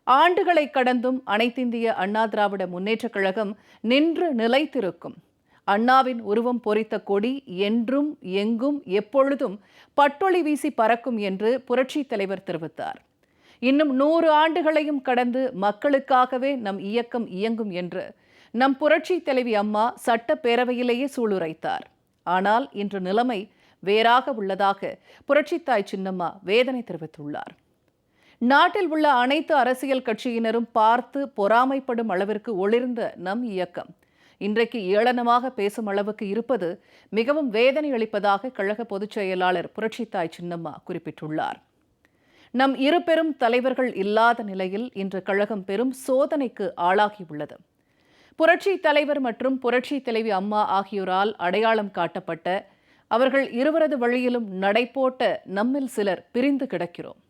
ஆண்டுகளை கடந்தும் அனைத்திந்திய அண்ணா திராவிட முன்னேற்றக் கழகம் நின்று நிலைத்திருக்கும். அண்ணாவின் உருவம் பொறித்த கொடி என்றும் எங்கும் எப்பொழுதும் பட்டொளி வீசி பறக்கும் என்று புரட்சித் தலைவர் தெரிவித்தார். இன்னும் 100 ஆண்டுகளையும் கடந்து மக்களுக்காகவே நம் இயக்கம் இயங்கும் என்று நம் புரட்சி தலைவி அம்மா சட்டப்பேரவையிலேயே சூளுரைத்தார். ஆனால் இன்று நிலைமை வேறாக உள்ளதாக புரட்சித்தாய் சின்னம்மா வேதனை தெரிவித்துள்ளார். நாட்டில் உள்ள அனைத்து அரசியல் கட்சியினரும் பார்த்து பொறாமைப்படும் அளவிற்கு ஒளிர்ந்த நம் இயக்கம் இன்றைக்கு ஏளனமாக பேசும் அளவுக்கு இருப்பது மிகவும் வேதனை அளிப்பதாக கழக பொதுச் செயலாளர் புரட்சித்தாய் சின்னம்மா குறிப்பிட்டுள்ளார். நம் இரு பெரும் தலைவர்கள் இல்லாத நிலையில் இன்று கழகம் பெரும் சோதனைக்கு ஆளாகியுள்ளது. புரட்சி தலைவர் மற்றும் புரட்சி தலைவி அம்மா ஆகியோரால் அடையாளம் காட்டப்பட்ட அவர்கள் இருவரது வழியிலும் நடைபோட்ட நம்மில் சிலர் பிரிந்து கிடக்கிறோம்.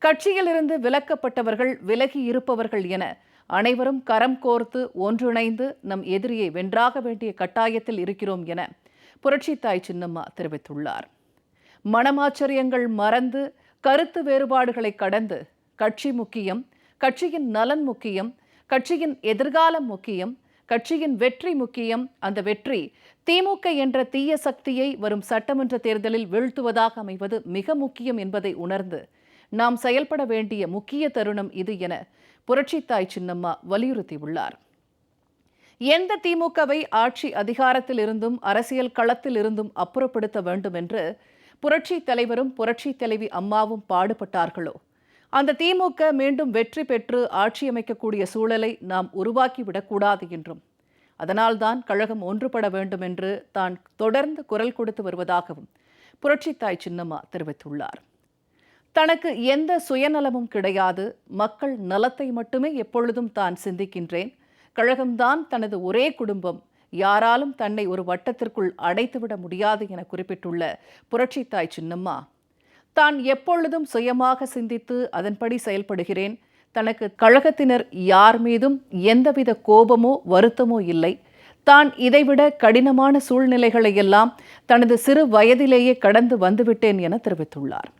கட்சியிலிருந்து விலக்கப்பட்டவர்கள், விலகி இருப்பவர்கள் என அனைவரும் கரம் கோர்த்து ஒன்றிணைந்து நம் எதிரியை வென்றாக வேண்டிய கட்டாயத்தில் இருக்கிறோம் என புரட்சித்தாய் சின்னம்மா தெரிவித்துள்ளார். மனமாச்சரியங்கள் மறந்து, கருத்து வேறுபாடுகளை கடந்து கட்சி முக்கியம், கட்சியின் நலன் முக்கியம், கட்சியின் எதிர்காலம் முக்கியம், கட்சியின் வெற்றி முக்கியம். அந்த வெற்றி திமுக என்ற தீய சக்தியை வரும் சட்டமன்ற தேர்தலில் வீழ்த்துவதாக அமைவது மிக முக்கியம் என்பதை உணர்ந்து நாம் செயல்பட வேண்டிய முக்கிய தருணம் இது என புரட்சித்தாய் சின்னம்மா வலியுறுத்தியுள்ளார். எந்த திமுகவை ஆட்சி அதிகாரத்தில் இருந்தும் அரசியல் களத்தில் இருந்தும் அப்புறப்படுத்த வேண்டும் என்று புரட்சி தலைவரும் புரட்சி தலைவி அம்மாவும் பாடுபட்டார்களோ, அந்த திமுக மீண்டும் வெற்றி பெற்று ஆட்சி அமைக்கக்கூடிய சூழலை நாம் உருவாக்கிவிடக்கூடாது என்றும், அதனால்தான் கழகம் ஒன்றுபட வேண்டும் என்று தான் தொடர்ந்து குரல் கொடுத்து வருவதாகவும் புரட்சித்தாய் சின்னம்மா தெரிவித்துள்ளார். தனக்கு எந்த சுயநலமும் கிடையாது, மக்கள் நலத்தை மட்டுமே எப்பொழுதும் தான் சிந்திக்கின்றேன். கழகம்தான் தனது ஒரே குடும்பம், யாராலும் தன்னை ஒரு வட்டத்திற்குள் அடைத்துவிட முடியாது என குறிப்பிட்டுள்ள புரட்சித்தாய் சின்னம்மா, தான் எப்பொழுதும் சுயமாக சிந்தித்து அதன்படி செயல்படுகிறேன். தனக்கு கழகத்தினர் யார் மீதும் எந்தவித கோபமோ வருத்தமோ இல்லை. தான் இதைவிட கடினமான சூழ்நிலைகளை எல்லாம் தனது சிறு வயதிலேயே கடந்து வந்துவிட்டேன் என தெரிவித்துள்ளார்.